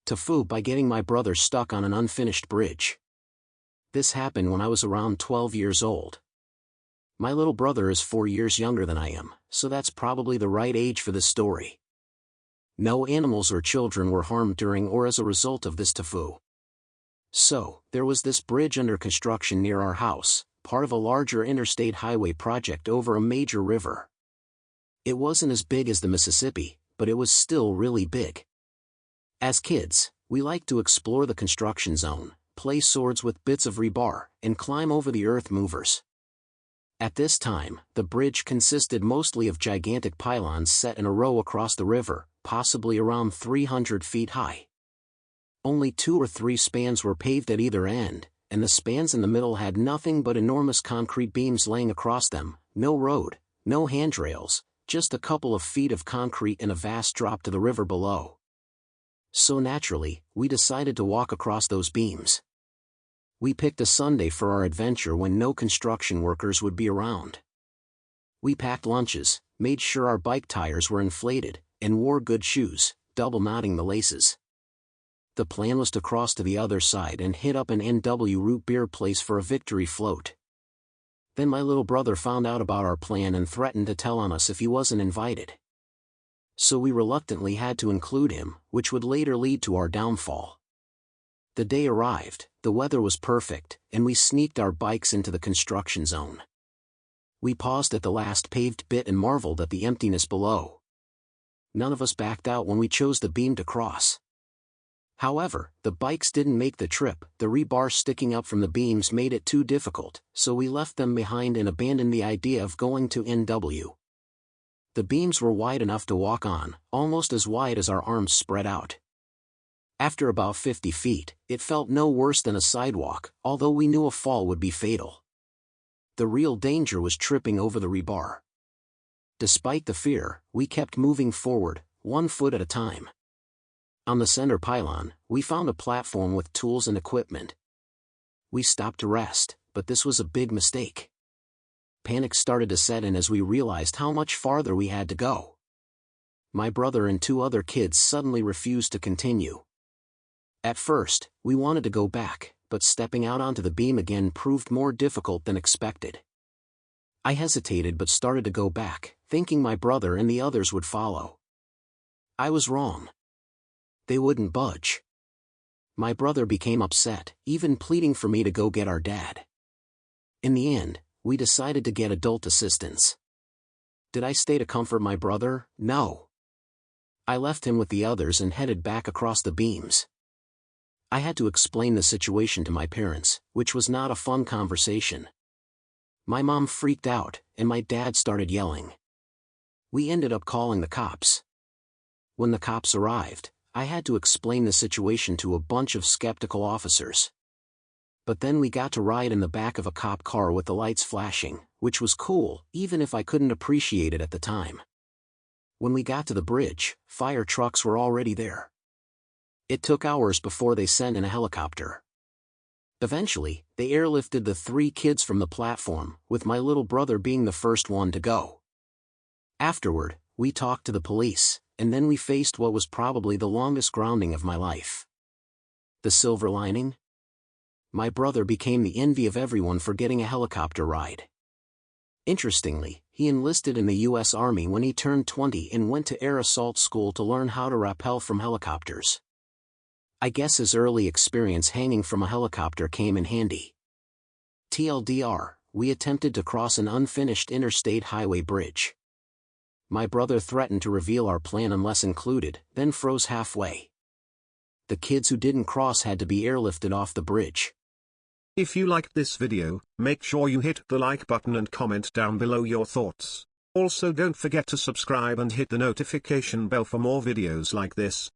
TIFU by getting my brother stuck on an unfinished bridge. This happened when I was around 12 years old. My little brother is 4 years younger than I am, so that's probably the right age for this story. No animals or children were harmed during or as a result of this TIFU. So, there was this bridge under construction near our house, part of a larger interstate highway project over a major river. It wasn't as big as the Mississippi, but it was still really big. As kids, we liked to explore the construction zone, play swords with bits of rebar, and climb over the earth movers. At this time, the bridge consisted mostly of gigantic pylons set in a row across the river, possibly around 300 feet high. Only 2 or 3 spans were paved at either end, and the spans in the middle had nothing but enormous concrete beams laying across them, no road, no handrails, just a couple of feet of concrete and a vast drop to the river below. So naturally, we decided to walk across those beams. We picked a Sunday for our adventure when no construction workers would be around. We packed lunches, made sure our bike tires were inflated, and wore good shoes, double knotting the laces. The plan was to cross to the other side and hit up an NW root beer place for a victory float. Then my little brother found out about our plan and threatened to tell on us if he wasn't invited. So we reluctantly had to include him, which would later lead to our downfall. The day arrived, the weather was perfect, and we sneaked our bikes into the construction zone. We paused at the last paved bit and marveled at the emptiness below. None of us backed out when we chose the beam to cross. However, the bikes didn't make the trip, the rebar sticking up from the beams made it too difficult, so we left them behind and abandoned the idea of going to NW. The beams were wide enough to walk on, almost as wide as our arms spread out. After about 50 feet, it felt no worse than a sidewalk, although we knew a fall would be fatal. The real danger was tripping over the rebar. Despite the fear, we kept moving forward, 1 foot at a time. On the center pylon, we found a platform with tools and equipment. We stopped to rest, but this was a big mistake. Panic started to set in as we realized how much farther we had to go. My brother and 2 other kids suddenly refused to continue. At first, we wanted to go back, but stepping out onto the beam again proved more difficult than expected. I hesitated but started to go back, thinking my brother and the others would follow. I was wrong. They wouldn't budge. My brother became upset, even pleading for me to go get our dad. In the end, we decided to get adult assistance. Did I stay to comfort my brother? No. I left him with the others and headed back across the beams. I had to explain the situation to my parents, which was not a fun conversation. My mom freaked out, and my dad started yelling. We ended up calling the cops. When the cops arrived, I had to explain the situation to a bunch of skeptical officers. But then we got to ride in the back of a cop car with the lights flashing, which was cool, even if I couldn't appreciate it at the time. When we got to the bridge, fire trucks were already there. It took hours before they sent in a helicopter. Eventually, they airlifted the 3 kids from the platform, with my little brother being the first one to go. Afterward, we talked to the police, and then we faced what was probably the longest grounding of my life. The silver lining? My brother became the envy of everyone for getting a helicopter ride. Interestingly, he enlisted in the U.S. Army when he turned 20 and went to air assault school to learn how to rappel from helicopters. I guess his early experience hanging from a helicopter came in handy. TLDR, we attempted to cross an unfinished interstate highway bridge. My brother threatened to reveal our plan unless included, then froze halfway. The kids who didn't cross had to be airlifted off the bridge. If you liked this video, make sure you hit the like button and comment down below your thoughts. Also don't forget to subscribe and hit the notification bell for more videos like this.